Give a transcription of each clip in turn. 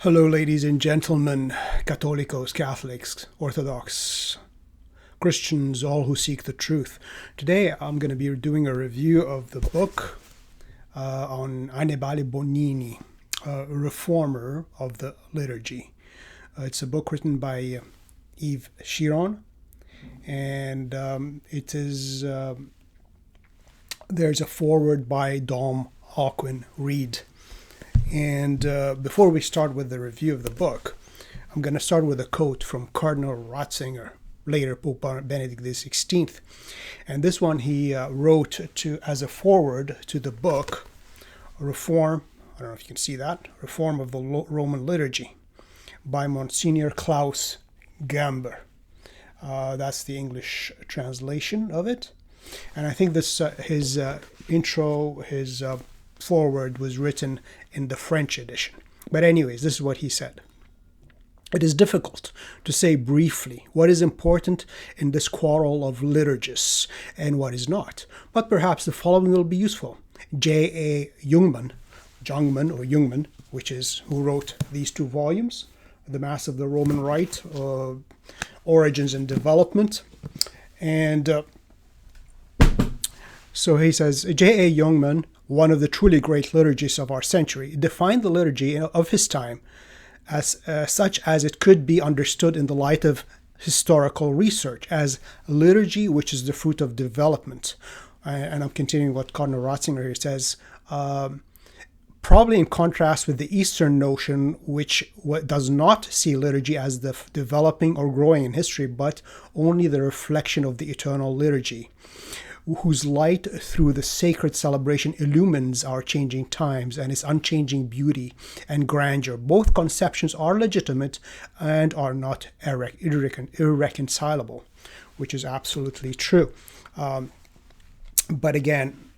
Hello, ladies and gentlemen, Catholicos, Catholics, Orthodox, Christians, all who seek the truth. Today, I'm going to be doing a review of the book on Annibale Bugnini, a reformer of the liturgy. It's a book written by Yves Chiron, and there's a foreword by Dom Hawquin Reed. And before we start with the review of the book, I'm going to start with a quote from Cardinal Ratzinger, later Pope Benedict XVI. And this one he wrote as a foreword to the book, Reform, I don't know if you can see that, Reform of the Roman Liturgy by Monsignor Klaus Gamber. That's the English translation of it. And I think this his foreword was written in the French edition. But anyways, this is what he said. It is difficult to say briefly what is important in this quarrel of liturgists and what is not, but perhaps the following will be useful. J.A. Jungmann, who wrote these two volumes, The Mass of the Roman Rite, Origins and Development, and so he says, J.A. Jungmann, one of the truly great liturgists of our century, defined the liturgy of his time as such as it could be understood in the light of historical research, as liturgy which is the fruit of development. And I'm continuing what Cardinal Ratzinger here says, probably in contrast with the Eastern notion, which does not see liturgy as the developing or growing in history, but only the reflection of the eternal liturgy, whose light through the sacred celebration illumines our changing times and its unchanging beauty and grandeur. Both conceptions are legitimate and are not irreconcilable, which is absolutely true. But again,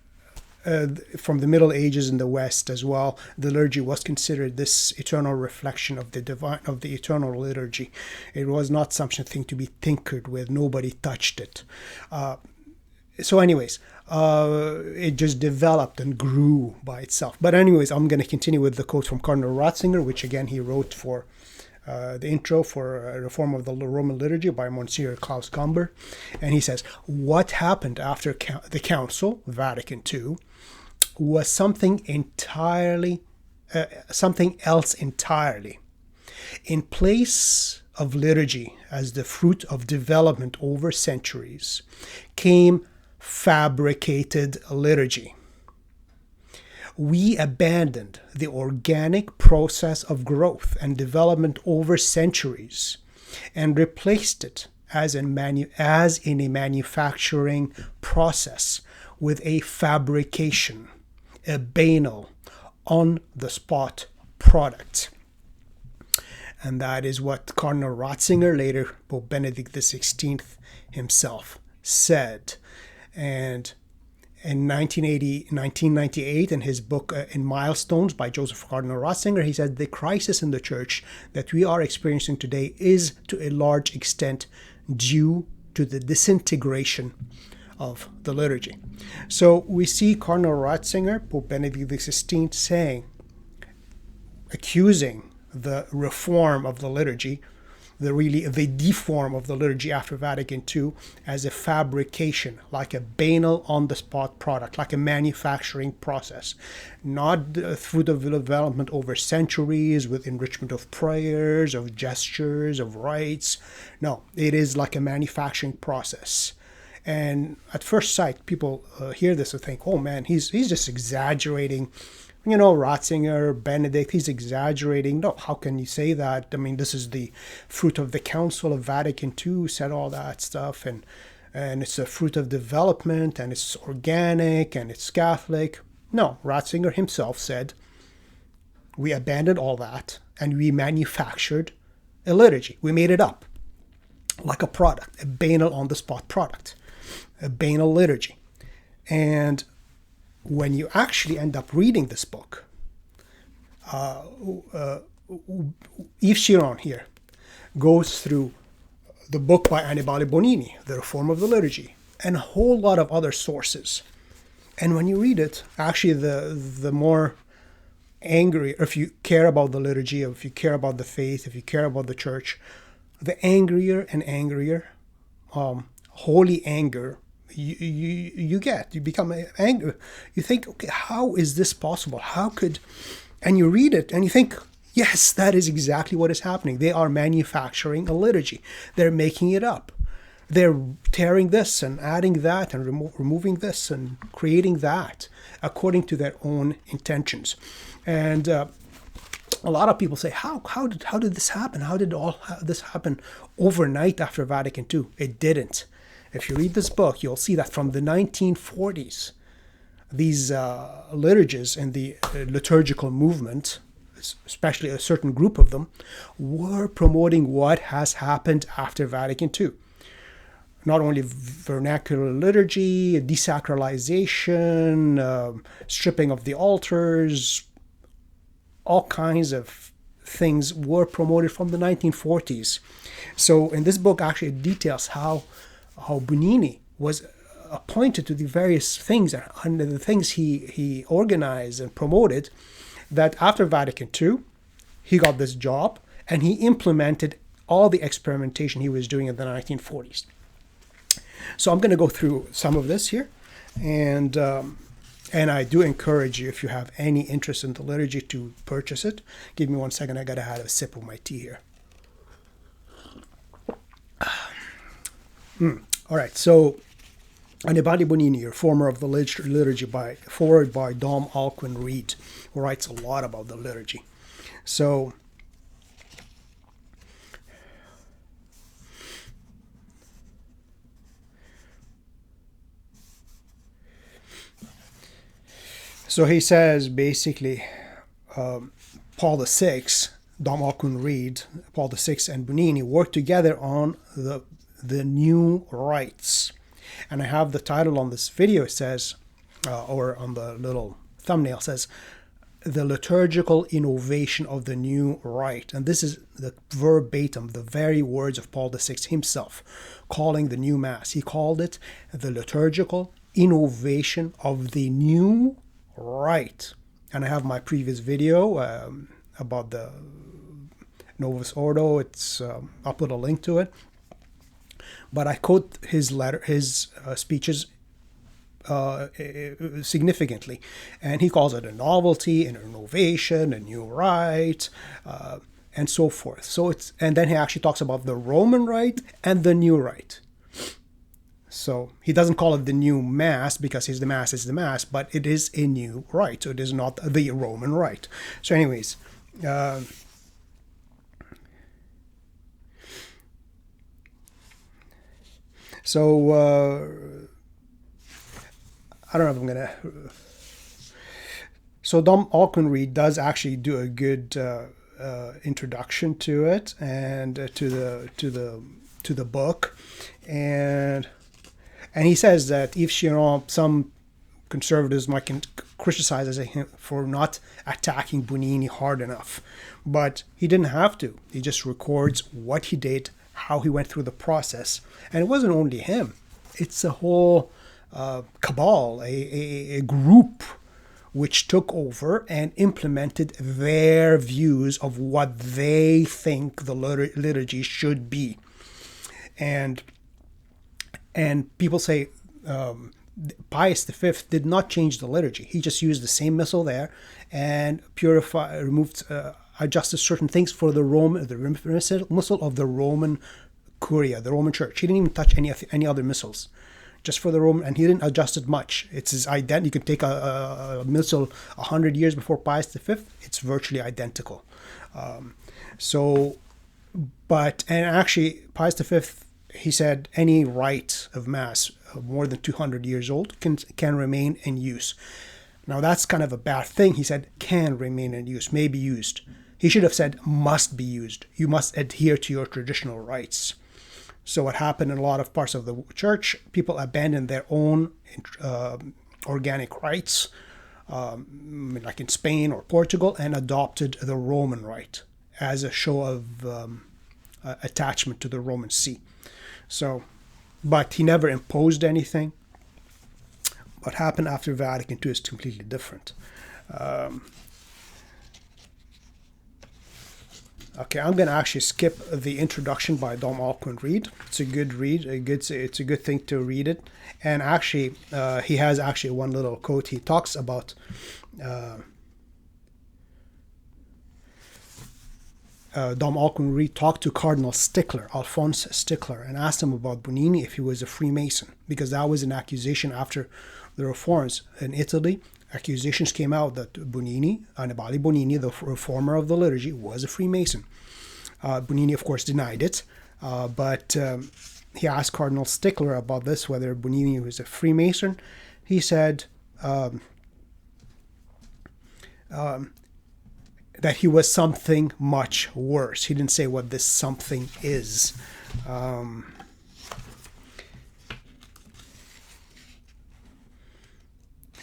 from the Middle Ages in the West as well, the liturgy was considered this eternal reflection of the divine, of the eternal liturgy. It was not something to be tinkered with. Nobody touched it. So anyways, it just developed and grew by itself. But anyways, I'm going to continue with the quote from Cardinal Ratzinger, which again he wrote for the intro for Reform of the Roman Liturgy by Monsignor Klaus Gamber. And he says, what happened after the Council, Vatican II, was something else entirely. In place of liturgy as the fruit of development over centuries, came fabricated liturgy. We abandoned the organic process of growth and development over centuries and replaced it as in a manufacturing process with a fabrication, a banal, on-the-spot product. And that is what Cardinal Ratzinger, later Pope Benedict XVI himself, said. And in 1998, in his book In Milestones by Joseph Cardinal Ratzinger, he said, the crisis in the Church that we are experiencing today is to a large extent due to the disintegration of the liturgy. So we see Cardinal Ratzinger, Pope Benedict XVI, accusing the reform of the liturgy, the deform of the liturgy after Vatican II, as a fabrication, like a banal on-the-spot product, like a manufacturing process, not the fruit of development over centuries with enrichment of prayers, of gestures, of rites. No, it is like a manufacturing process. And at first sight, people hear this and think, oh man, he's just exaggerating. Ratzinger, Benedict, he's exaggerating. No, how can you say that? I mean, this is the fruit of the Council of Vatican II, said all that stuff, and it's a fruit of development, and it's organic, and it's Catholic. No, Ratzinger himself said, we abandoned all that, and we manufactured a liturgy. We made it up, like a product, a banal on-the-spot product, a banal liturgy. And when you actually end up reading this book, Yves Chiron here goes through the book by Annibale Bugnini, The Reform of the Liturgy, and a whole lot of other sources. And when you read it, actually the more angry, or if you care about the liturgy, or if you care about the faith, if you care about the church, the angrier and angrier, holy anger you get. You become angry. You think, okay, how is this possible? How could, and you read it and you think, yes, that is exactly what is happening. They are manufacturing a liturgy. They're making it up. They're tearing this and adding that and removing this and creating that according to their own intentions. And a lot of people say, how did this happen? How did all this happen overnight after Vatican II? It didn't. If you read this book, you'll see that from the 1940s, these liturgies in the liturgical movement, especially a certain group of them, were promoting what has happened after Vatican II. Not only vernacular liturgy, desacralization, stripping of the altars, all kinds of things were promoted from the 1940s. So in this book, actually, it details how Bugnini was appointed to the various things and the things he organized and promoted, that after Vatican II, he got this job and he implemented all the experimentation he was doing in the 1940s. So I'm going to go through some of this here, and I do encourage you, if you have any interest in the liturgy, to purchase it. Give me 1 second. I got to have a sip of my tea here. All right. So Annibale Bugnini, reformer of the liturgy, forward by Dom Alcuin Reid, who writes a lot about the liturgy. So he says, basically, Paul VI, Dom Alcuin Reid, Paul VI and Bugnini worked together on the new rites. And I have the title on this video, it says, or on the little thumbnail, says, The Liturgical Innovation of the New Rite. And this is the verbatim, the very words of Paul VI himself, calling the new Mass. He called it the liturgical innovation of the new Rite. And I have my previous video about the Novus Ordo. I'll put a link to it. But I quote his speeches significantly, and he calls it a novelty, an innovation, a new rite, and so forth. And then he actually talks about the Roman Rite and the new Rite. So he doesn't call it the new Mass because the Mass is the Mass, but it is a new rite. So it is not the Roman Rite. So anyways, so I don't know if I'm going to... So Dom Alcuin Reid does actually do a good introduction to it and to the book. And he says that if some conservatives might criticize him for not attacking Bugnini hard enough, but he didn't have to. He just records what he did, how he went through the process, and it wasn't only him. It's a whole cabal, a group which took over and implemented their views of what they think the liturgy should be. And people say Pius V did not change the liturgy. He just used the same missal there and adjusted certain things for the missal of the Roman Curia, the Roman Church. He didn't even touch any other missals, just for the Roman, and he didn't adjust it much. It's his You can take a missal 100 years before Pius V; it's virtually identical. And actually, Pius V, he said any rite of Mass more than 200 years old can remain in use. Now that's kind of a bad thing. He said can remain in use, may be used. He should have said must be used. You must adhere to your traditional rites. So what happened in a lot of parts of the church, people abandoned their own organic rites, like in Spain or Portugal, and adopted the Roman rite as a show of attachment to the Roman See. So, but he never imposed anything. What happened after Vatican II is completely different. Okay, I'm going to actually skip the introduction by Dom Alcuin Reid. It's a good read. It's a good thing to read it. And actually, he has actually one little quote. He talks about Dom Alcuin Reid talked to Cardinal Stickler, Alphonse Stickler, and asked him about Bugnini if he was a Freemason, because that was an accusation after the reforms in Italy. Accusations came out that Bugnini, Annibale Bugnini, the reformer of the liturgy, was a Freemason. Bugnini, of course, denied it, but he asked Cardinal Stickler about this, whether Bugnini was a Freemason. He said that he was something much worse. He didn't say what this something is.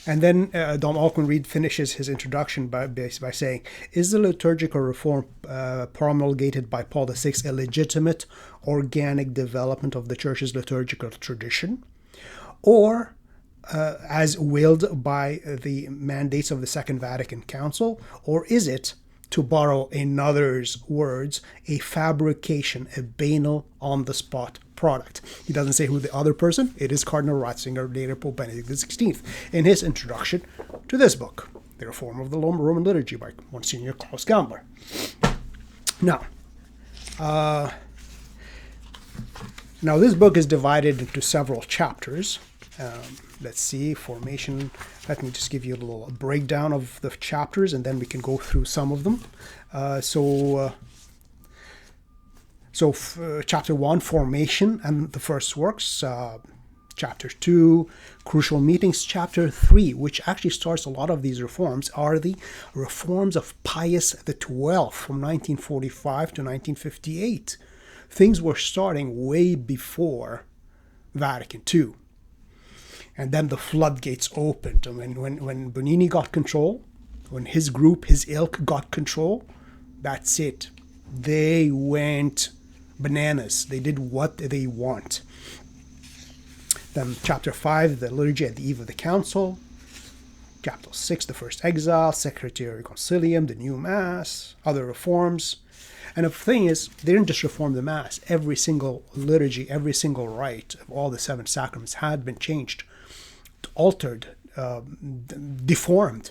And then Dom Alcuin Reid finishes his introduction by saying, is the liturgical reform promulgated by Paul VI a legitimate, organic development of the Church's liturgical tradition? Or, as willed by the mandates of the Second Vatican Council? Or is it, to borrow another's words, a fabrication, a banal, on-the-spot product? He doesn't say who the other person. It is Cardinal Ratzinger, later Pope Benedict XVI, in his introduction to this book, The Reform of the Roman Liturgy by Monsignor Klaus Gambler. Now, this book is divided into several chapters. Let's see, formation. Let me just give you a little breakdown of the chapters, and then we can go through some of them. Chapter 1, formation and the first works. Chapter 2, crucial meetings. Chapter 3, which actually starts a lot of these reforms, are the reforms of Pius XII from 1945 to 1958. Things were starting way before Vatican II. And then the floodgates opened. I mean, when Bugnini got control, when his group, his ilk got control, that's it. They went bananas. They did what they want. Then chapter 5, the liturgy at the eve of the council. Chapter 6, the first exile, secretary concilium, the new mass, other reforms. And the thing is, they didn't just reform the mass. Every single liturgy, every single rite of all the 7 sacraments had been changed, altered, deformed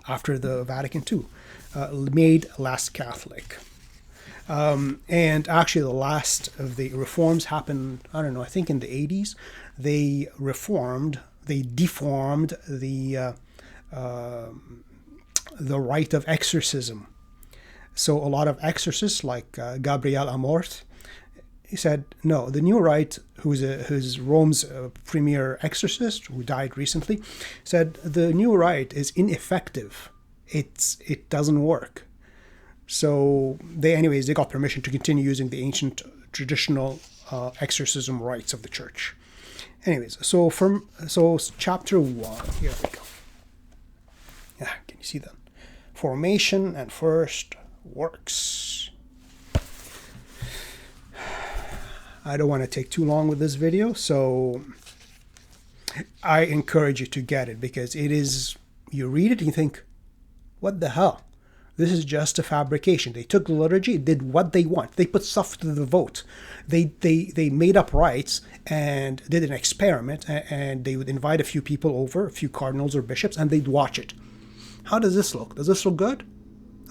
after the Vatican II, made less Catholic. And actually the last of the reforms happened, I don't know, I think in the 80s. They deformed the rite of exorcism. So a lot of exorcists like Gabriel Amorth, he said, no, the new Rite, who's Rome's premier exorcist, who died recently, said the new Rite is ineffective. It doesn't work. So they got permission to continue using the ancient traditional exorcism rites of the Church. Anyways, so chapter 1, here we go. Yeah, can you see that? Formation and first works. I don't want to take too long with this video, so I encourage you to get it, because it is, you read it and you think, what the hell? This is just a fabrication. They took the liturgy, did what they want. They put stuff to the vote. They made up rites and did an experiment, and they would invite a few people over, a few cardinals or bishops, and they'd watch it. How does this look? Does this look good?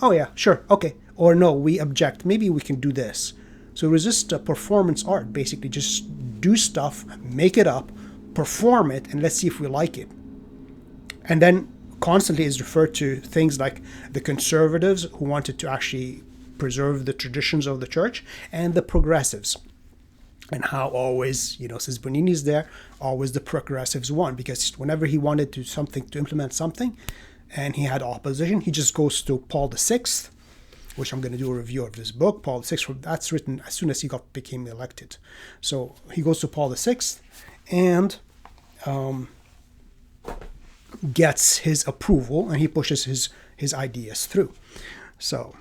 Oh yeah, sure, okay. Or no, we object. Maybe we can do this. So it was just a performance art, basically. Just do stuff, make it up, perform it, and let's see if we like it. And then constantly is referred to things like the conservatives, who wanted to actually preserve the traditions of the Church, and the progressives. And how always, since Bugnini's there, always the progressives won, because whenever he wanted to implement something, and he had opposition, he just goes to Paul VI, which I'm going to do a review of this book. Paul VI, that's written as soon as he became elected. So he goes to Paul VI and gets his approval, and he pushes his ideas through. So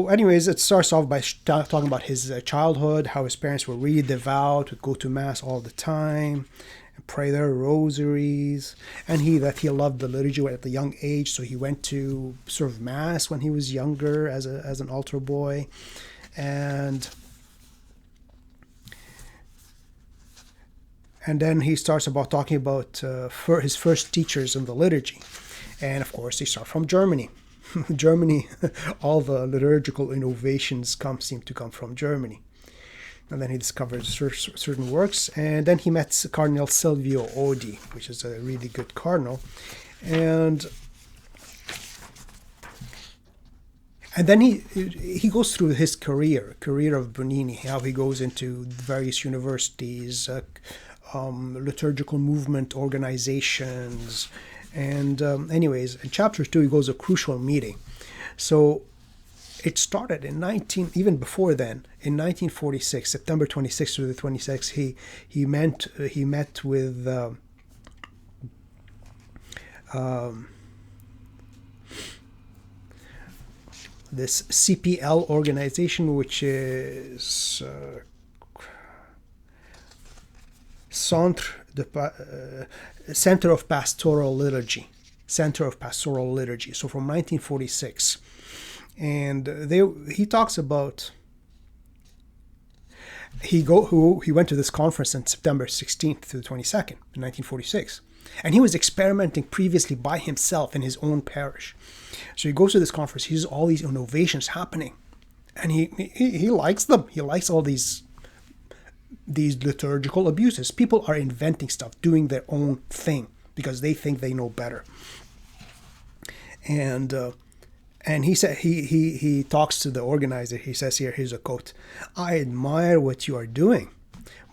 anyways, it starts off by talking about his childhood, how his parents were really devout, would go to Mass all the time, pray their rosaries, and he loved the liturgy at a young age, so he went to serve mass when he was younger as an altar boy, and then he starts about talking about his first teachers in the liturgy, and of course they start from Germany. Germany, all the liturgical innovations seem to come from Germany. And then he discovered certain works, and then he met Cardinal Silvio Odi, which is a really good cardinal, and then he goes through his career of Bugnini, how he goes into various universities, liturgical movement organizations, and anyways, in chapter 2 he goes a crucial meeting. So it started even before then, in 1946, September 26th to the 26th, he met with this CPL organization, which is Center of Pastoral Liturgy. So from 1946. And he talks about he went to this conference on September 16th to the 22nd in 1946, and he was experimenting previously by himself in his own parish. So he goes to this conference, he sees all these innovations happening, and he likes them. He likes all these liturgical abuses. People are inventing stuff, doing their own thing because they think they know better. And he said he talks to the organizer. He says here's a quote: "I admire what you are doing,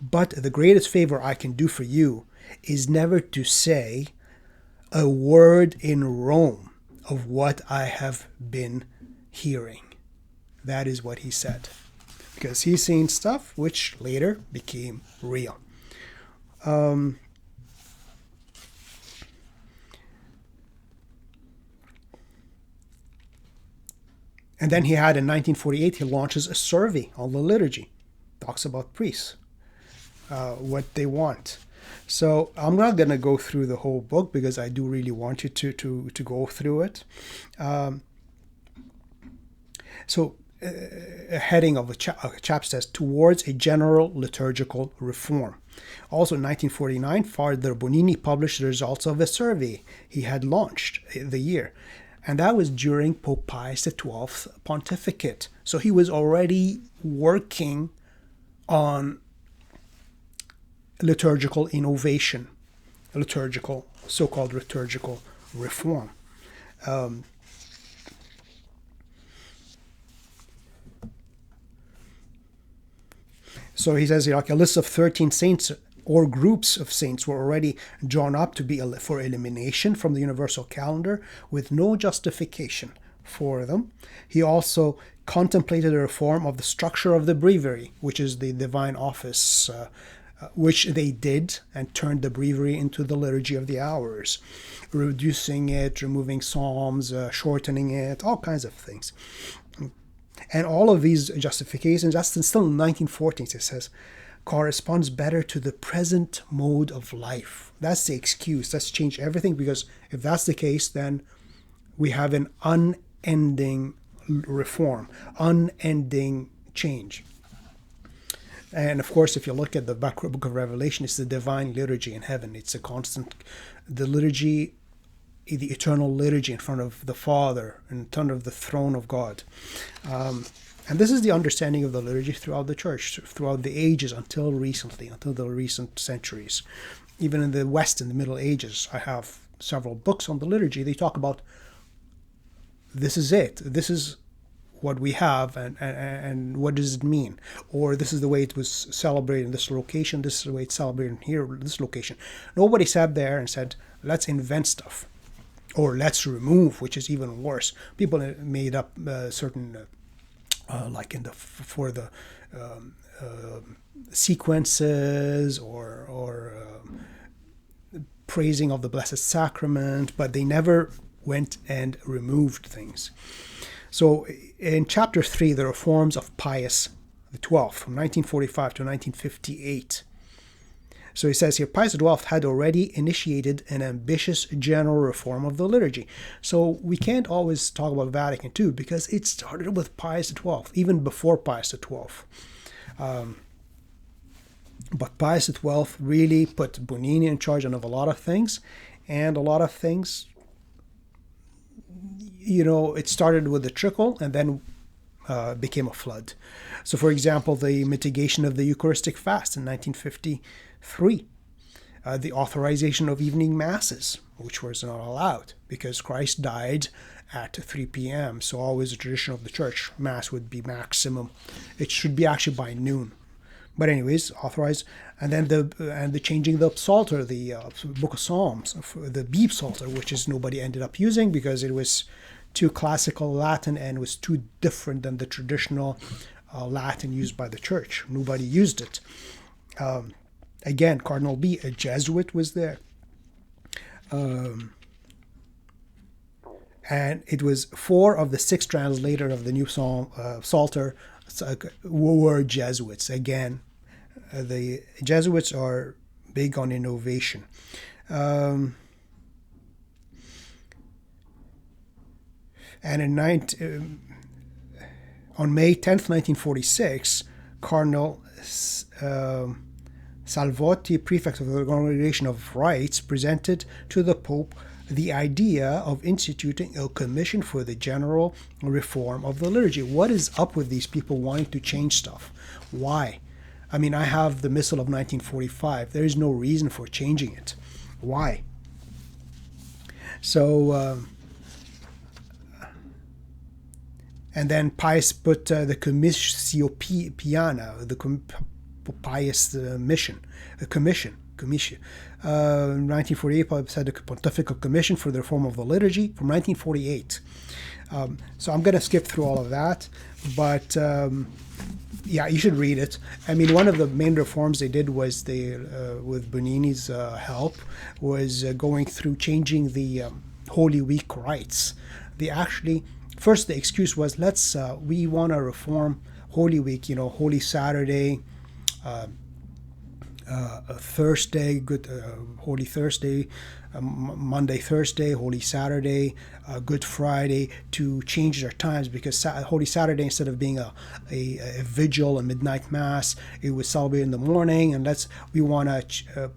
but the greatest favor I can do for you is never to say a word in Rome of what I have been hearing." That is what he said, because he's seen stuff which later became real. And then he had, in 1948, he launches a survey on the liturgy. Talks about priests, what they want. So I'm not going to go through the whole book because I do really want you to go through it. A heading of a chapter says, "Towards a General Liturgical Reform." Also in 1949, Father Bugnini published the results of a survey he had launched the year. And that was during Pope Pius XII's pontificate. So he was already working on liturgical innovation, so-called liturgical reform. So he says here, like, a list of 13 saints or groups of saints were already drawn up to be for elimination from the universal calendar with no justification for them. He also contemplated a reform of the structure of the breviary, which is the divine office, which they did, and turned the breviary into the liturgy of the hours, reducing it, removing psalms, shortening it, all kinds of things. And all of these justifications, that's still in the 1940s, it says, corresponds better to the present mode of life. That's the excuse. Let's change everything, because if that's the case, then we have an unending reform, unending change. And of course, if you look at the book of Revelation, it's the divine liturgy in heaven. It's a constant, the liturgy, the eternal liturgy in front of the Father, in front of the throne of God. And this is the understanding of the liturgy throughout the church, throughout the ages until recently, until the recent centuries. Even in the West, in the Middle Ages, I have several books on the liturgy. They talk about, this is it. This is what we have, and what does it mean? Or this is the way it was celebrated in this location. This is the way it's celebrated here, this location. Nobody sat there and said, let's invent stuff. Or let's remove, which is even worse. People made up certain... like for the sequences or praising of the Blessed Sacrament, but they never went and removed things. So in chapter 3, the reforms of Pius XII from 1945 to 1958. So he says here, Pius XII had already initiated an ambitious general reform of the liturgy. So we can't always talk about Vatican II because it started with Pius XII, even before Pius XII. But Pius XII really put Bugnini in charge of a lot of things, and a lot of things, it started with a trickle and then became a flood. So, for example, the mitigation of the Eucharistic fast in 1953, the authorization of evening masses, which was not allowed because Christ died at 3 p.m. So always the tradition of the church, Mass would be maximum. It should be actually by noon. But anyways, authorized. And then the changing the Psalter, the Book of Psalms, the B Psalter, which is nobody ended up using because it was too classical Latin and was too different than the traditional Latin used by the church. Nobody used it. Again, Cardinal B, a Jesuit, was there. And it was 4 of the 6 translators of the new Psalter were Jesuits. Again, the Jesuits are big on innovation. And on May 10th, 1946, Cardinal Salvotti, prefect of the Congregation of Rite, presented to the Pope the idea of instituting a commission for the general reform of the liturgy. What is up with these people wanting to change stuff? Why? I mean, I have the Missal of 1945. There is no reason for changing it. Why? So, and then Pius put the Commissio Piana, the Pius mission, a commission. 1948, Pius had a Pontifical Commission for the Reform of the Liturgy from 1948. So I'm going to skip through all of that, but yeah, you should read it. I mean, one of the main reforms they did was with Bugnini's help, was going through changing the Holy Week rites. They actually, first the excuse was, we want to reform Holy Week, Holy Saturday, Thursday, Holy Thursday, Monday, Thursday, Holy Saturday, Good Friday, to change their times, because Holy Saturday, instead of being a vigil, a midnight mass, it was celebrated in the morning, and we want to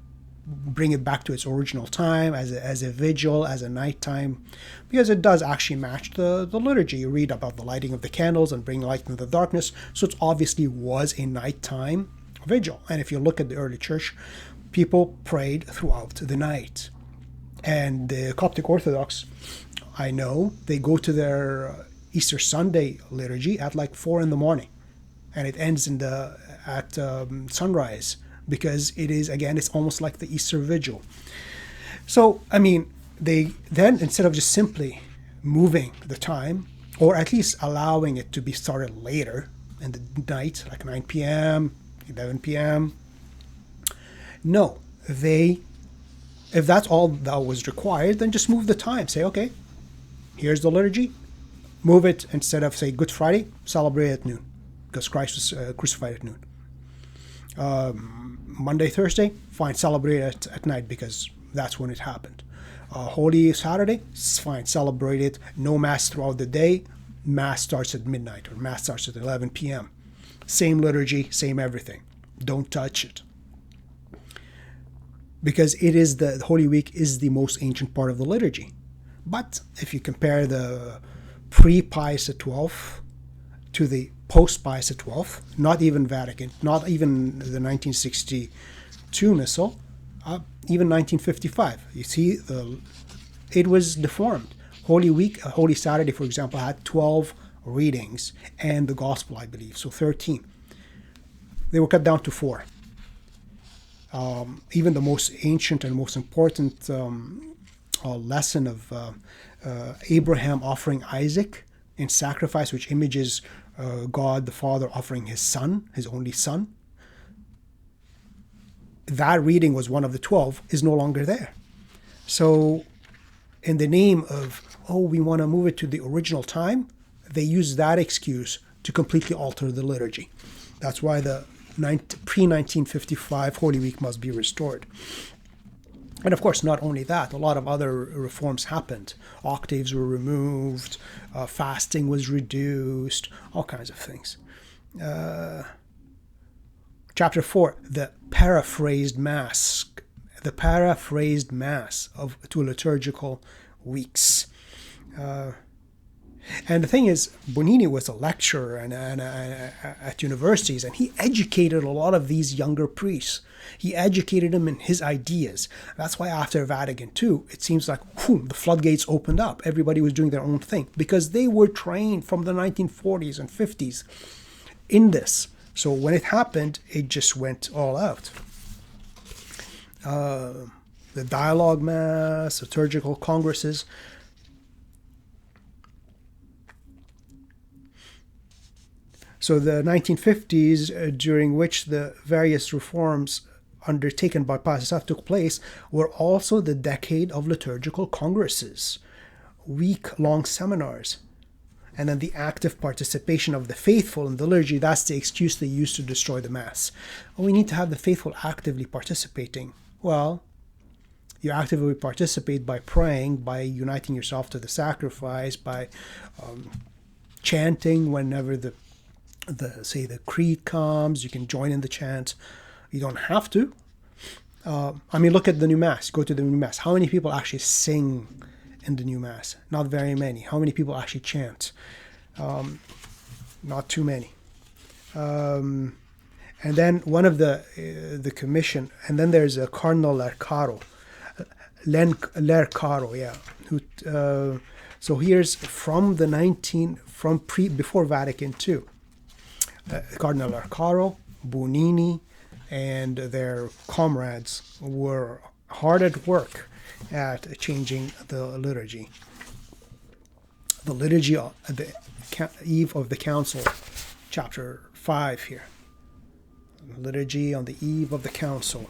bring it back to its original time as a vigil, as a nighttime, because it does actually match the liturgy. You read about the lighting of the candles and bring light into the darkness, so it obviously was a nighttime vigil. And if you look at the early church, people prayed throughout the night. And the Coptic Orthodox, I know, they go to their Easter Sunday liturgy at like 4 in the morning, and it ends at sunrise, because it is, again, it's almost like the Easter vigil. So, I mean, they then, instead of just simply moving the time, or at least allowing it to be started later in the night, like 9 p.m., 11 p.m., no, if that's all that was required, then just move the time. Say, okay, here's the liturgy. Move it, instead of, say, Good Friday, celebrate at noon, because Christ was crucified at noon. Monday, Thursday, fine, celebrate at night, because that's when it happened. Holy Saturday, fine, celebrate it. No Mass throughout the day. Mass starts at midnight, or Mass starts at 11 p.m. Same liturgy, same everything. Don't touch it. Because the Holy Week is the most ancient part of the liturgy. But if you compare the pre-Pius XII to the post-Pius XII, not even Vatican, not even the 1962 Missal, even 1955, you see, it was deformed. Holy Week, Holy Saturday, for example, had 12 readings, and the Gospel, I believe, so 13. They were cut down to 4. Even the most ancient and most important lesson of Abraham offering Isaac in sacrifice, which images God the Father offering his son, his only son, that reading was one of the 12, is no longer there. So in the name of, we want to move it to the original time, they use that excuse to completely alter the liturgy. That's why the pre-1955 Holy Week must be restored. And of course, not only that, a lot of other reforms happened. Octaves were removed, fasting was reduced, all kinds of things. Chapter 4, the paraphrased Mass. The paraphrased Mass of 2 liturgical weeks. And the thing is, Bugnini was a lecturer at universities, and he educated a lot of these younger priests. He educated them in his ideas. That's why after Vatican II, it seems like the floodgates opened up. Everybody was doing their own thing because they were trained from the 1940s and 50s in this. So when it happened, it just went all out. The dialogue Mass, liturgical congresses. So the 1950s, during which the various reforms undertaken by Pius took place, were also the decade of liturgical congresses, week-long seminars, and then the active participation of the faithful in the liturgy. That's the excuse they use to destroy the Mass. We need to have the faithful actively participating. Well, you actively participate by praying, by uniting yourself to the sacrifice, by chanting whenever the creed comes. You can join in the chant. You don't have to. Look at the new Mass. Go to the new Mass. How many people actually sing in the new Mass? Not very many. How many people actually chant? Not too many. And then one of the commission, and then there's a Cardinal Lercaro, who. So here's from before Vatican II. Cardinal Lercaro, Bugnini, and their comrades were hard at work at changing the liturgy. The liturgy at the eve of the council, chapter 5 here. Liturgy on the eve of the council.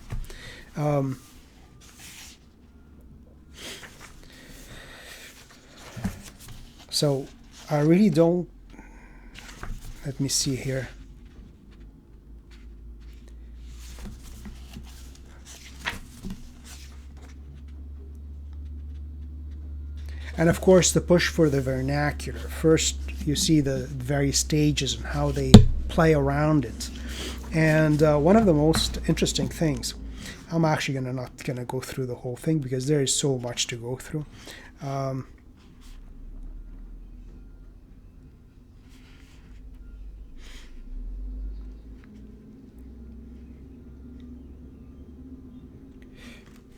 So I really don't. Let me see here. And of course, the push for the vernacular. First, you see the various stages and how they play around it. And one of the most interesting things, I'm actually not going to go through the whole thing because there is so much to go through.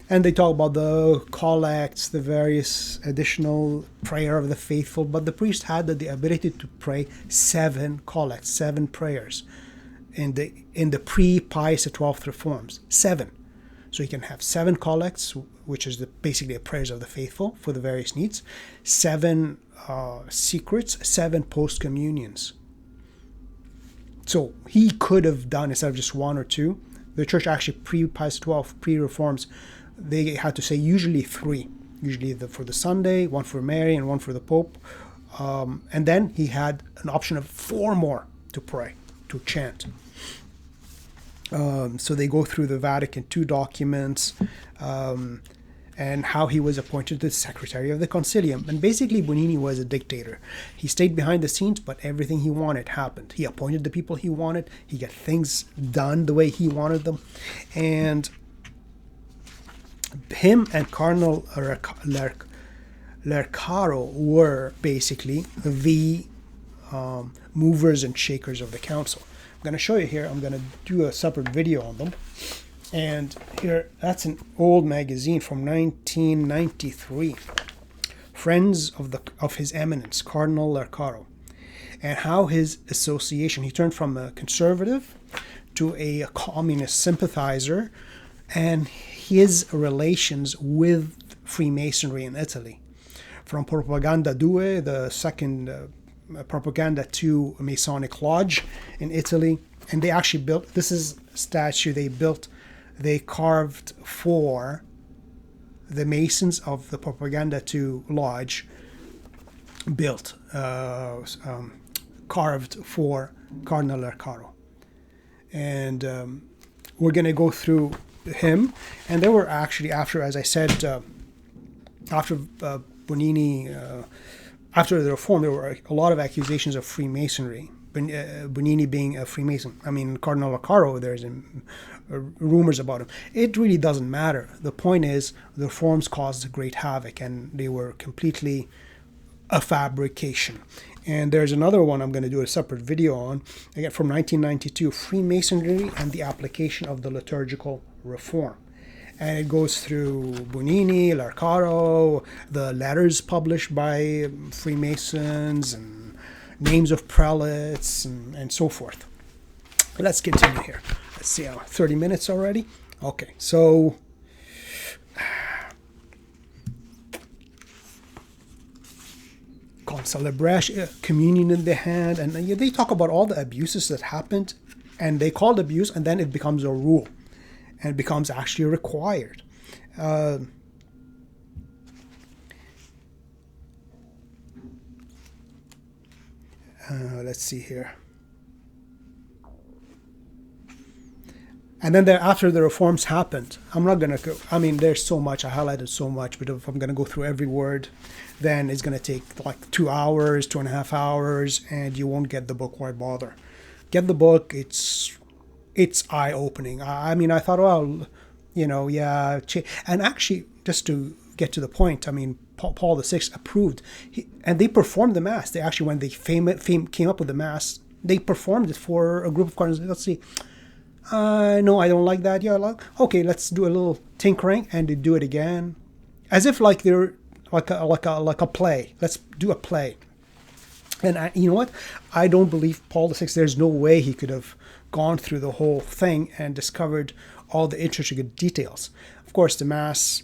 And they talk about the collects, the various additional prayer of the faithful. But the priest had the ability to pray 7 collects, 7 prayers in the pre-Pius XII reforms. 7. So you can have 7 collects, which is basically the prayers of the faithful for the various needs. 7 secrets, 7 post-communions. So he could have done, instead of just 1 or 2, the church actually pre-Pius XII, pre-reforms, they had to say usually 3, usually for the Sunday, 1 for Mary and 1 for the Pope, and then he had an option of 4 more to pray, to chant. So they go through the Vatican II documents and how he was appointed the secretary of the Concilium. And basically Bugnini was a dictator. He stayed behind the scenes, but everything he wanted happened. He appointed the people he wanted. He got things done the way he wanted them. And him and Cardinal Lercaro were basically the movers and shakers of the council. I'm going to show you here. I'm going to do a separate video on them. And here, that's an old magazine from 1993. Friends of His Eminence, Cardinal Lercaro. And how his association, he turned from a conservative to a communist sympathizer, and his relations with Freemasonry in Italy. From Propaganda 2, the second Propaganda 2 Masonic Lodge in Italy. And they actually built, this is a statue they carved for the Masons of the Propaganda 2 Lodge, carved for Cardinal Lercaro. And we're going to go through him. And there were actually, after, as I said, after Bugnini, after the reform, there were a lot of accusations of Freemasonry. Bugnini being a Freemason. I mean, Cardinal Ratzinger, there's rumors about him. It really doesn't matter. The point is, the reforms caused great havoc, and they were completely a fabrication. And there's another one I'm going to do a separate video on, again from 1992, Freemasonry and the application of the liturgical reform. And it goes through Bugnini, Larcaro, the letters published by Freemasons, and names of prelates, and so forth. Let's continue here. Let's see, 30 minutes already? Okay, so celebration, communion in the hand, and they talk about all the abuses that happened, and they call it abuse, and then it becomes a rule, and it becomes actually required. Let's see here. And then after the reforms happened, I'm not going to go, I mean, there's so much, I highlighted so much, but if I'm going to go through every word, then it's going to take like 2 hours, 2.5 hours, and you won't get the book. Why bother? Get the book. It's eye-opening. I mean, I thought, well, yeah. And actually, just to get to the point, I mean, Paul VI approved, and they performed the Mass. They actually, when they came up with the Mass, they performed it for a group of cardinals. Let's see. No, I don't like that. Yeah, okay, let's do a little tinkering, and they do it again, as if like they're like a play. Let's do a play. And you know what? I don't believe Paul VI. There's no way he could have gone through the whole thing and discovered all the intricate details. Of course, the Mass.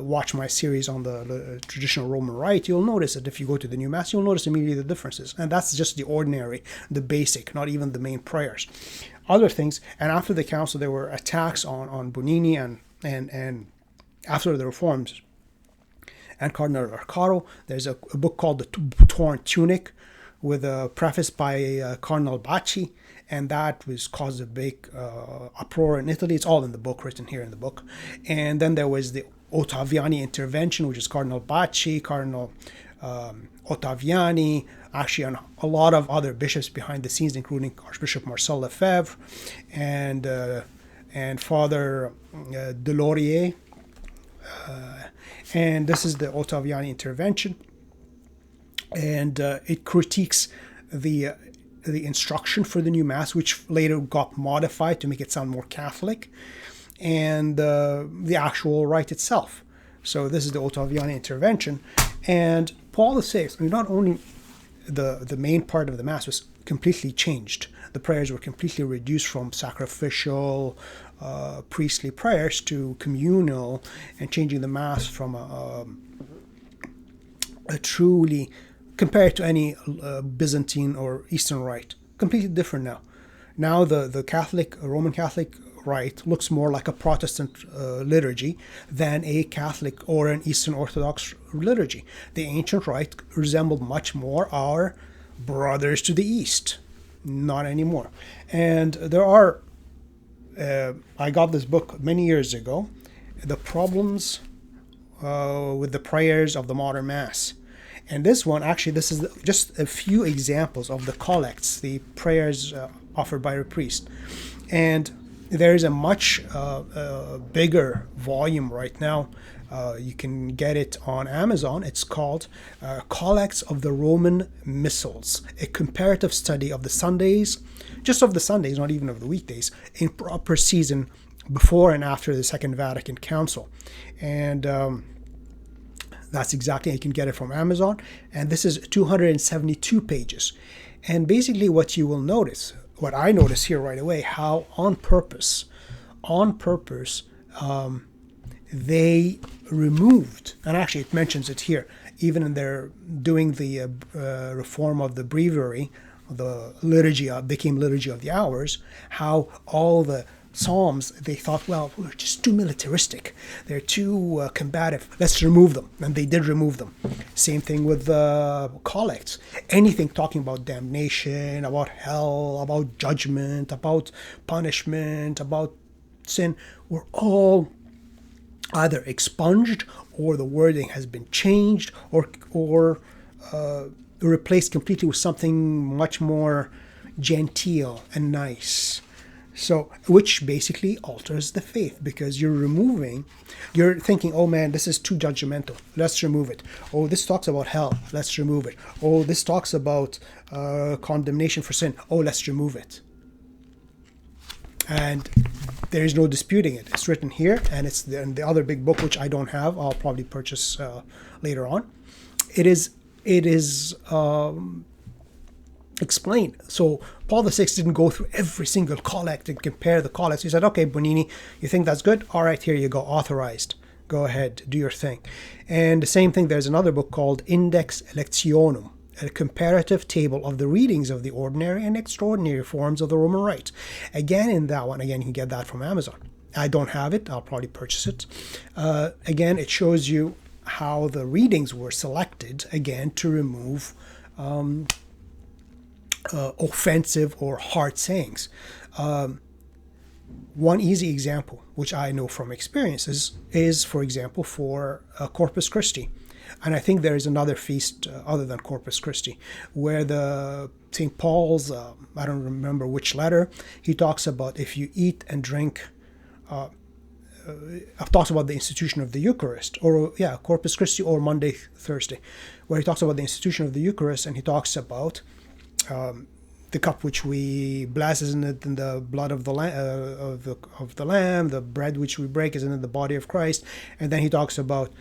Watch my series on the traditional Roman Rite. You'll notice that if you go to the new Mass, you'll notice immediately the differences, and that's just the ordinary, the basic, not even the main prayers. Other things, and after the council, there were attacks on Bugnini and after the reforms and Cardinal Ratzinger. There's a book called The Torn Tunic, with a preface by Cardinal Bacci, and that caused a big uproar in Italy. It's all in the book, written here in the book. And then there was the Ottaviani intervention, which is Cardinal Bacci, Cardinal Ottaviani, actually, and a lot of other bishops behind the scenes, including Archbishop Marcel Lefebvre and Father Delorier. And this is the Ottaviani intervention, and it critiques the instruction for the new Mass, which later got modified to make it sound more Catholic, and the actual rite itself. So this is the Ottaviani intervention, and Paul VI. I mean, not only the main part of the Mass was completely changed. The prayers were completely reduced from sacrificial, priestly prayers to communal, and changing the Mass from a truly, compared to any Byzantine or Eastern Rite, completely different now. Now the Catholic, Roman Catholic Rite looks more like a Protestant liturgy than a Catholic or an Eastern Orthodox liturgy. The ancient Rite resembled much more our brothers to the East. Not anymore. And there are, I got this book many years ago, The Problems with the Prayers of the Modern Mass. And this one, actually, this is just a few examples of the collects, the prayers offered by a priest. And there is a much bigger volume right now. You can get it on Amazon. It's called Collects of the Roman Missals, a comparative study of the Sundays, just of the Sundays, not even of the weekdays, in proper season before and after the Second Vatican Council. And that's exactly, you can get it from Amazon. And this is 272 pages. And basically what you will notice, what I notice here right away, how on purpose, they removed, and actually it mentions it here, even in their doing the reform of the breviary, the liturgy became Liturgy of the Hours, how all the Psalms, they thought, well, we're just too militaristic. They're too combative. Let's remove them. And they did remove them. Same thing with the collects. Anything talking about damnation, about hell, about judgment, about punishment, about sin, were all either expunged, or the wording has been changed, or replaced completely with something much more genteel and nice. So, which basically alters the faith, because you're thinking, oh man, this is too judgmental, let's remove it. Oh, this talks about hell, let's remove it. Oh, this talks about condemnation for sin, oh, let's remove it. And there is no disputing it. It's written here, and it's in the other big book, which I don't have. I'll probably purchase later on. It is explained. So Paul VI didn't go through every single collect and compare the collects. He said, okay, Bugnini, you think that's good? All right, here you go, authorized. Go ahead, do your thing. And the same thing, there's another book called Index Lectionum, a comparative table of the readings of the ordinary and extraordinary forms of the Roman Rite. Again, in that one, you can get that from Amazon. I don't have it. I'll probably purchase it. Again, it shows you how the readings were selected, again, to remove offensive or hard sayings. One easy example, which I know from experience, is for example, for Corpus Christi. And I think there is another feast other than Corpus Christi, where the St. Paul's, I don't remember which letter, he talks about if you eat and drink, talks about the institution of the Eucharist, or Corpus Christi or Monday, Thursday, where he talks about the institution of the Eucharist, and he talks about the cup which we bless, isn't it in the blood of the lamb, the bread which we break, isn't it the body of Christ, and then he talks about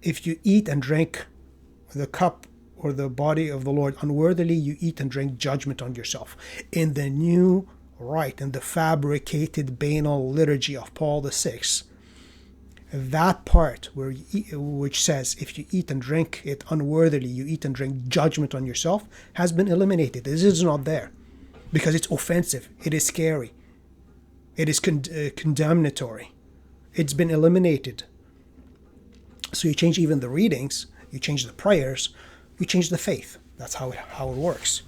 if you eat and drink the cup or the body of the Lord unworthily, you eat and drink judgment on yourself. In the new Rite, in the fabricated banal liturgy of Paul VI, that part which says if you eat and drink it unworthily, you eat and drink judgment on yourself, has been eliminated. This is not there because it's offensive, it is scary, it is condemnatory. It's been eliminated. So you change even the readings, you change the prayers, you change the faith. That's how it works.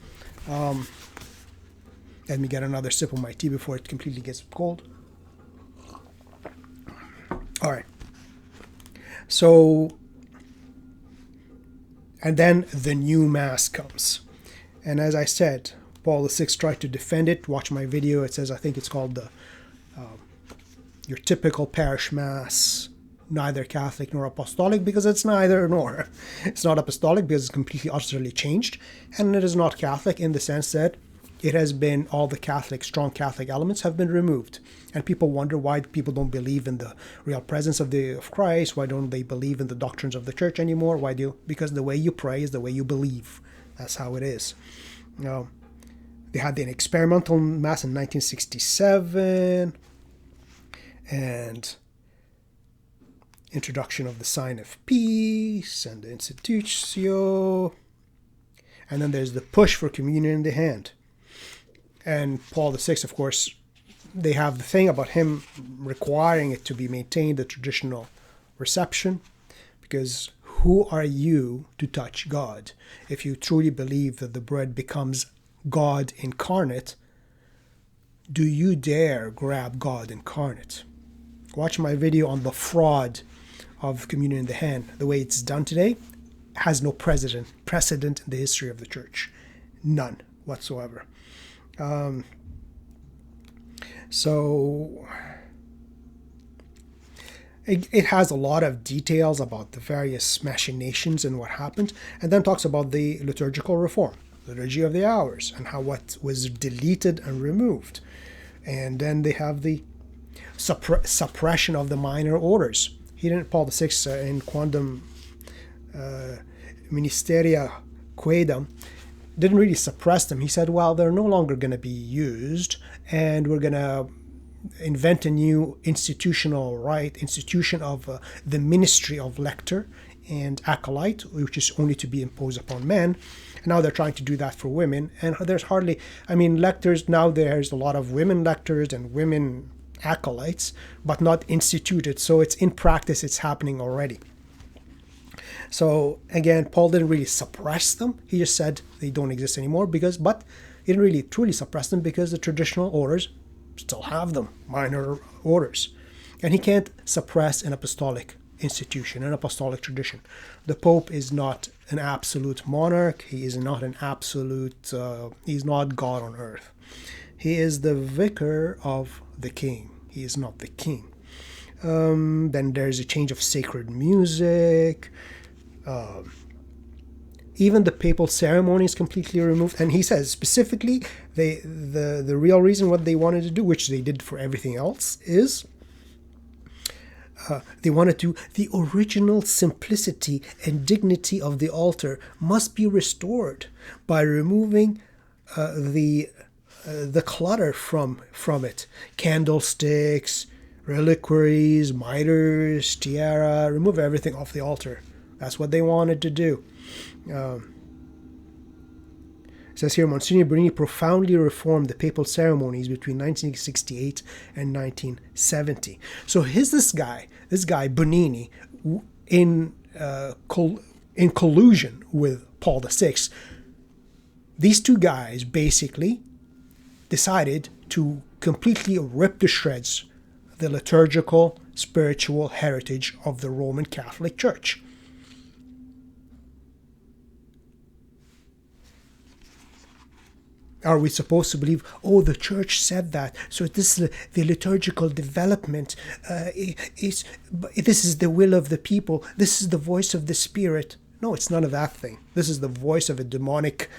Let me get another sip of my tea before it completely gets cold. All right. So, and then the new Mass comes. And as I said, Paul VI tried to defend it. Watch my video. It says, I think it's called your typical parish Mass, neither Catholic nor Apostolic, because it's neither nor. It's not Apostolic because it's completely, utterly changed. And it is not Catholic in the sense that it has been, all the strong Catholic elements have been removed. And people wonder why people don't believe in the real presence of Christ. Why don't they believe in the doctrines of the church anymore? Because the way you pray is the way you believe. That's how it is. They had an experimental Mass in 1967. And introduction of the sign of peace and the institutio. And then there's the push for communion in the hand. And Paul VI, of course, they have the thing about him requiring it to be maintained, the traditional reception, because who are you to touch God? If you truly believe that the bread becomes God incarnate, do you dare grab God incarnate? Watch my video on the fraud of communion in the hand. The way it's done today has no precedent in the history of the church. None whatsoever. So it has a lot of details about the various machinations and what happened, and then talks about the liturgical reform, liturgy of the hours, and how what was deleted and removed. And then they have the suppression of the minor orders. Paul VI in Quondam Ministeria Quaedam didn't really suppress them. He said, well, they're no longer going to be used, and we're going to invent a new institution of the ministry of lector and acolyte, which is only to be imposed upon men. And now they're trying to do that for women. And there's lectors, now there's a lot of women lectors and women acolytes, but not instituted. So it's in practice, it's happening already. So again, Paul didn't really suppress them. He just said they don't exist anymore but he didn't really truly suppress them because the traditional orders still have them, minor orders. And he can't suppress an apostolic institution, an apostolic tradition. The Pope is not an absolute monarch. He is not an absolute, he's not God on earth. He is the vicar of the king. He is not the king. Then there's a change of sacred music. Even the papal ceremony is completely removed. And he says specifically the real reason what they wanted to do, which they did for everything else, is they wanted to, the original simplicity and dignity of the altar must be restored by removing the clutter from it. Candlesticks, reliquaries, miters, tiara, remove everything off the altar. That's what they wanted to do. It says here, Monsignor Bugnini profoundly reformed the papal ceremonies between 1968 and 1970. So this guy Bugnini, in collusion with Paul VI, these two guys basically decided to completely rip to shreds the liturgical, spiritual heritage of the Roman Catholic Church. Are we supposed to believe, oh, the church said that, so this is the liturgical development, this is the will of the people, this is the voice of the Spirit? No, it's none of that thing. This is the voice of a demonic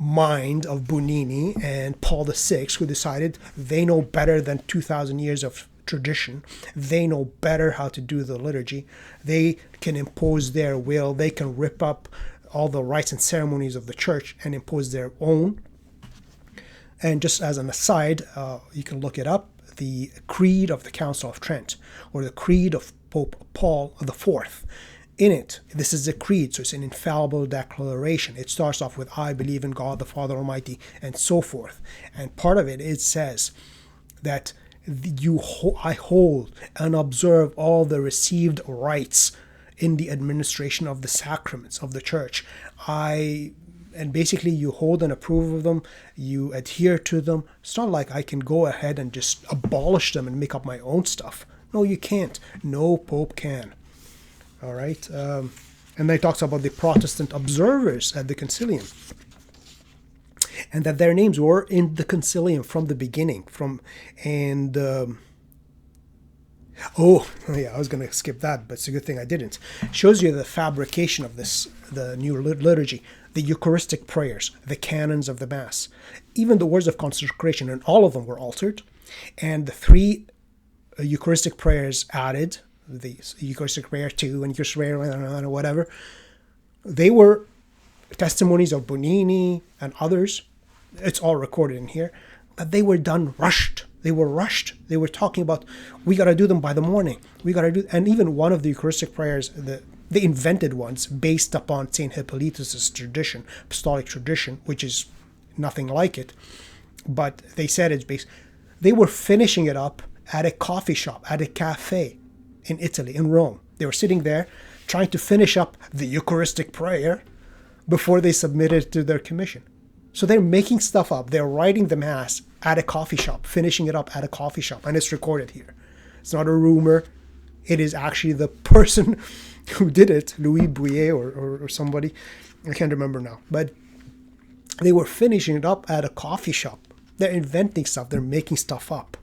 mind of Bugnini and Paul VI, who decided they know better than 2,000 years of tradition. They know better how to do the liturgy. They can impose their will. They can rip up all the rites and ceremonies of the church and impose their own. And just as an aside, you can look it up, the Creed of the Council of Trent, or the Creed of Pope Paul IV. In it, this is a creed, so it's an infallible declaration. It starts off with, I believe in God the Father Almighty, and so forth. And part of it says that I hold and observe all the received rites in the administration of the sacraments of the church. And basically you hold and approve of them, you adhere to them. It's not like I can go ahead and just abolish them and make up my own stuff. No, you can't. No pope can. All right. And then he talks about the Protestant observers at the Concilium, and that their names were in the Concilium from the beginning. Oh, yeah, I was going to skip that, but it's a good thing I didn't. Shows you the fabrication of the new liturgy, the Eucharistic prayers, the canons of the Mass, even the words of consecration, and all of them were altered. And the three Eucharistic prayers added, the Eucharistic prayer 2 and Eucharistic prayer whatever, they were testimonies of Bugnini and others. It's all recorded in here. But they were done rushed. They were rushed. They were talking about, we got to do them by the morning. And even one of the Eucharistic prayers, they invented ones based upon St. Hippolytus' tradition, apostolic tradition, which is nothing like it. But they said it's based. They were finishing it up at a coffee shop, at a cafe in Italy, in Rome. They were sitting there trying to finish up the Eucharistic prayer before they submitted to their commission. So they're making stuff up. They're writing the Mass at a coffee shop, finishing it up at a coffee shop, and it's recorded here. It's not a rumor. It is actually the person who did it, Louis Bouillet or somebody. I can't remember now. But they were finishing it up at a coffee shop. They're inventing stuff. They're making stuff up.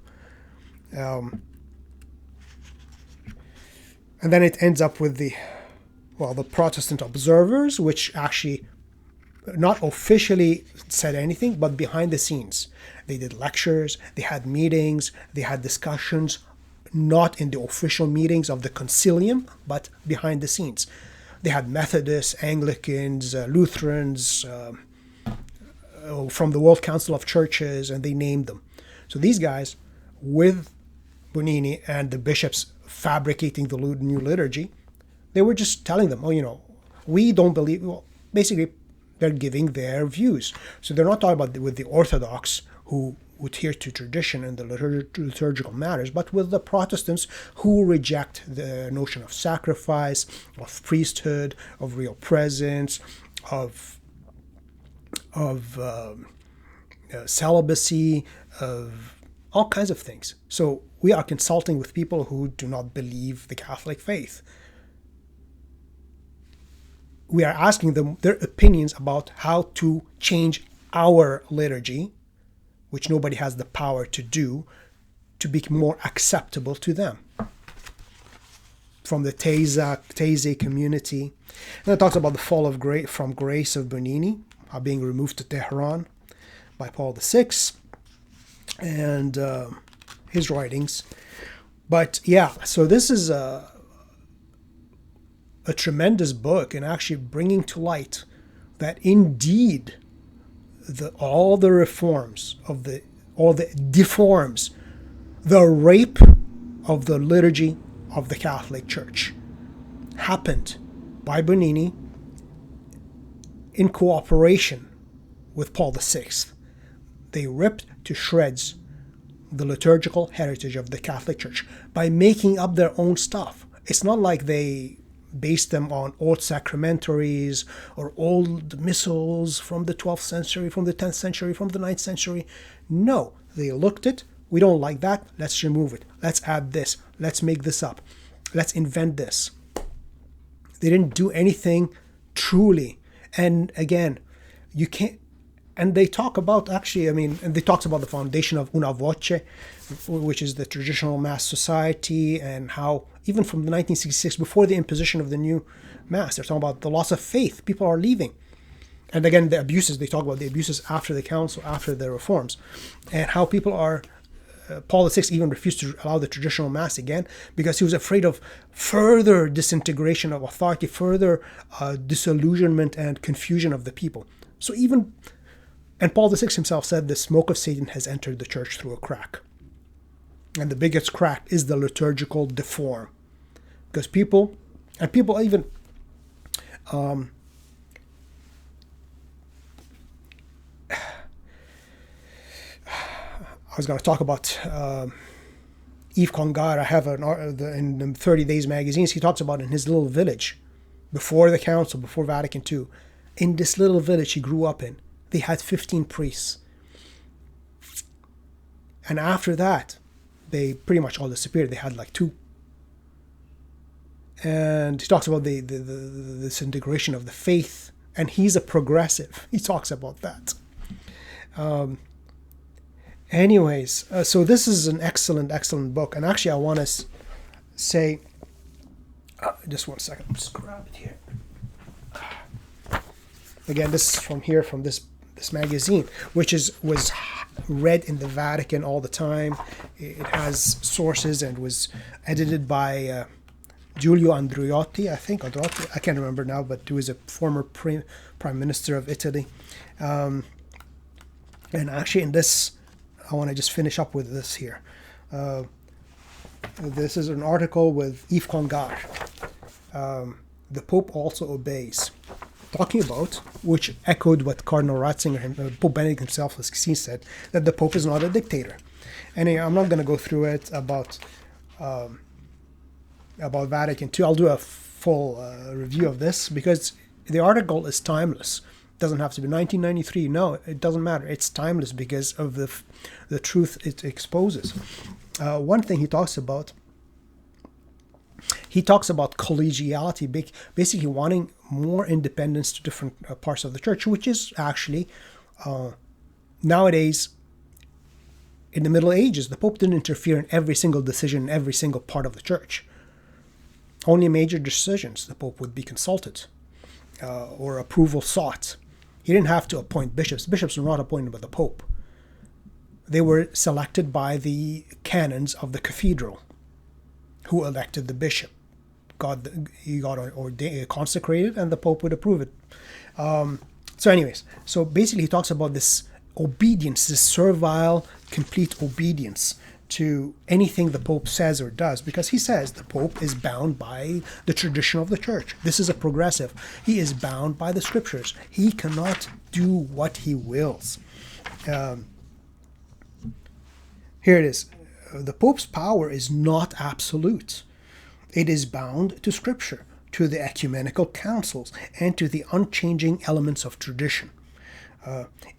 And then it ends up with the Protestant observers, which actually not officially said anything, but behind the scenes. They did lectures, they had meetings, they had discussions, not in the official meetings of the Concilium, but behind the scenes. They had Methodists, Anglicans, Lutherans, from the World Council of Churches, and they named them. So these guys, with Bugnini and the bishops fabricating the new liturgy, they were just telling them, we don't believe, basically they're giving their views. So they're not talking about with the Orthodox who adhere to tradition in the liturgical matters, but with the Protestants who reject the notion of sacrifice, of priesthood, of real presence, of celibacy, of all kinds of things. So we are consulting with people who do not believe the Catholic faith. We are asking them their opinions about how to change our liturgy, which nobody has the power to do, to be more acceptable to them. From the Taizé community. And it talks about the fall of from grace of Bugnini, being removed to Tehran by Paul VI, and his writings. But yeah, so this is a tremendous book in actually bringing to light that indeed all the reforms of all the deforms, the rape of the liturgy of the Catholic Church happened by Bugnini in cooperation with Paul VI. They ripped to shreds the liturgical heritage of the Catholic Church by making up their own stuff. It's not like they based them on old sacramentaries or old missals from the 12th century, from the 10th century, from the 9th century. No, they looked at, we don't like that, let's remove it. Let's add this. Let's make this up. Let's invent this. They didn't do anything truly. And again, you can't, and they talk about and they talked about the foundation of Una Voce, which is the traditional Mass society, and how even from the 1966, before the imposition of the new Mass, they're talking about the loss of faith. People are leaving. And again, the abuses, they talk about the abuses after the council, after the reforms, and how people are, Paul VI even refused to allow the traditional Mass again because he was afraid of further disintegration of authority, further disillusionment and confusion of the people. So and Paul VI himself said the smoke of Satan has entered the church through a crack. And the biggest crack is the liturgical deform. Because people even, I was going to talk about Yves Congar. I have in the 30 Days magazines, he talks about in his little village, before the council, before Vatican II, in this little village he grew up in, they had 15 priests. And after that, they pretty much all disappeared. They had like 2. And he talks about the disintegration of the faith. And he's a progressive. He talks about that. Anyways, so this is an excellent book. And actually, I want to say, just one second. I'll just grab it here. Again, this is from this magazine, which was read in the Vatican all the time. It has sources and was edited by Giulio Andreotti, I think. I can't remember now, but he was a former prime minister of Italy. And actually in this, I want to just finish up with this here. This is an article with Yves Congar. The Pope also obeys. Talking about, which echoed what Cardinal Ratzinger, Pope Benedict himself, XVI said, that the Pope is not a dictator. Anyway, I'm not going to go through it about Vatican II. I'll do a full review of this because the article is timeless. It doesn't have to be 1993. No, it doesn't matter. It's timeless because of the truth it exposes. One thing he talks about collegiality, basically wanting more independence to different parts of the church, which is actually nowadays, in the Middle Ages, the Pope didn't interfere in every single decision in every single part of the church. Only major decisions the Pope would be consulted or approval sought. He didn't have to appoint bishops. Bishops were not appointed by the Pope. They were selected by the canons of the cathedral, who elected the bishop. He got ordained, consecrated, and the Pope would approve it. So basically he talks about this obedience, this servile, complete obedience to anything the Pope says or does, because he says the Pope is bound by the tradition of the Church. This is a progressive. He is bound by the Scriptures. He cannot do what he wills. Here it is. The Pope's power is not absolute. It is bound to Scripture, to the ecumenical councils, and to the unchanging elements of tradition.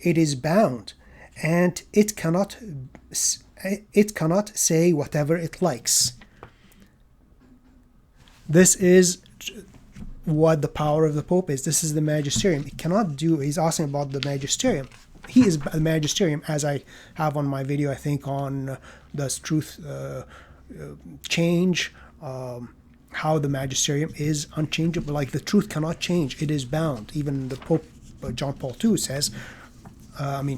It is bound, and it cannot say whatever it likes. This is what the power of the Pope is. This is the magisterium. He cannot do, he's asking about the magisterium. He is the magisterium, as I have on my video, I think, on does truth change, how the magisterium is unchangeable. Like, the truth cannot change. It is bound. Even the Pope, John Paul II, says,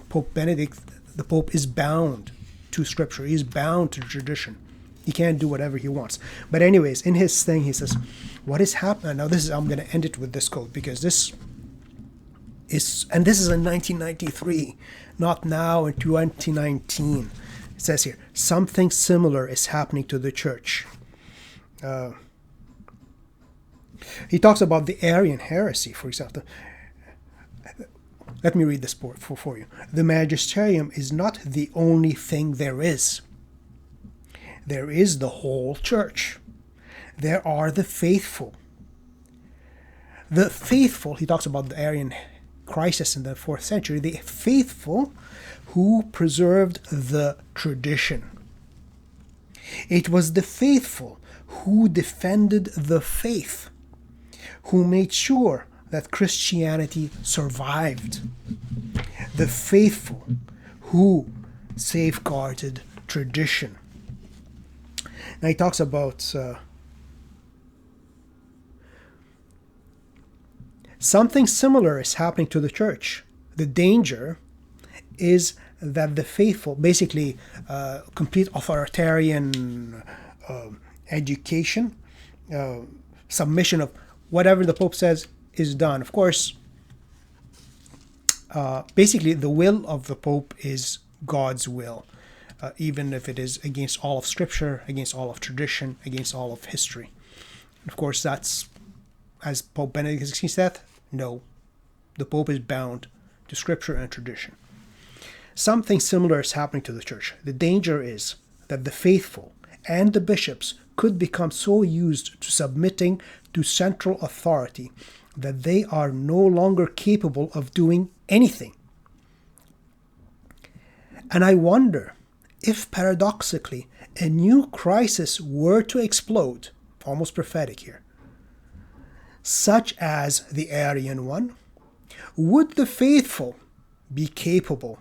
Pope Benedict, the Pope is bound to Scripture. He is bound to tradition. He can't do whatever he wants. But anyways, in his thing, he says, what is happening? Now, I'm going to end it with this quote, because this is in 1993, not now in 2019. It says here, something similar is happening to the Church. He talks about the Arian heresy, for example. Let me read this for you. The magisterium is not the only thing there is. There is the whole Church. There are the faithful. The faithful, he talks about the Arian crisis in the 4th century, the faithful who preserved the tradition. It was the faithful who defended the faith, who made sure that Christianity survived. The faithful who safeguarded tradition. Now he talks about something similar is happening to the Church. The danger is that the faithful, basically complete authoritarian education, submission of whatever the Pope says is done. Of course, basically the will of the Pope is God's will, even if it is against all of Scripture, against all of tradition, against all of history. And of course, that's, as Pope Benedict XVI said, no, the Pope is bound to Scripture and tradition. Something similar is happening to the Church. The danger is that the faithful and the bishops could become so used to submitting to central authority that they are no longer capable of doing anything. And I wonder if, paradoxically, a new crisis were to explode, almost prophetic here, such as the Arian one, would the faithful be capable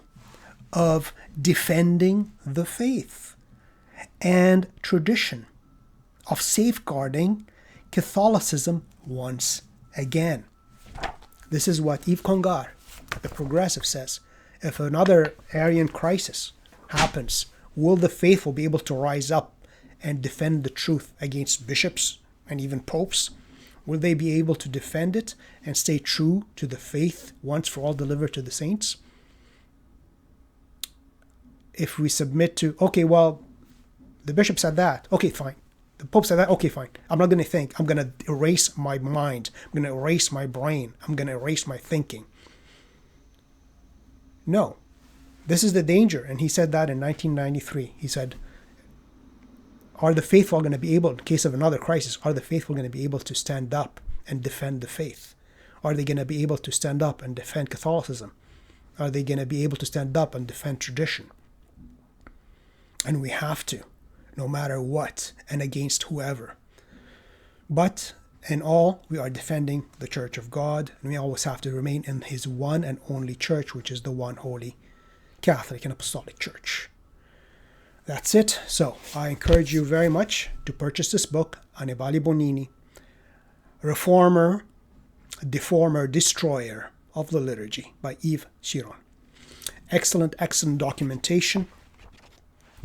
of defending the faith and tradition, of safeguarding Catholicism once again? This is what Yves Congar, the progressive, says. If another Arian crisis happens, will the faithful be able to rise up and defend the truth against bishops and even popes? Will they be able to defend it and stay true to the faith once for all delivered to the saints? If we submit to, okay, well, the bishop said that, okay, fine. The Pope said that, okay, fine. I'm not going to think. I'm going to erase my mind. I'm going to erase my brain. I'm going to erase my thinking. No. This is the danger. And he said that in 1993. He said, are the faithful going to be able, in case of another crisis, are the faithful going to be able to stand up and defend the faith? Are they going to be able to stand up and defend Catholicism? Are they going to be able to stand up and defend tradition? And we have to, no matter what, and against whoever. But in all, we are defending the Church of God, and we always have to remain in His one and only Church, which is the one holy Catholic and Apostolic Church. That's it. So I encourage you very much to purchase this book, Annibale Bugnini, Reformer, Deformer, Destroyer of the Liturgy by Yves Chiron. Excellent documentation.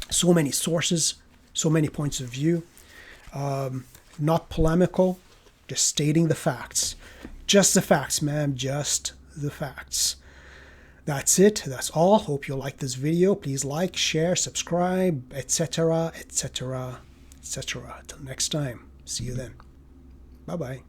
So many sources, so many points of view. Not polemical, just stating the facts. Just the facts, ma'am, just the facts. That's it. That's all. Hope you like this video. Please like, share, subscribe, etc., etc., etc. Till next time. See you then. Bye-bye.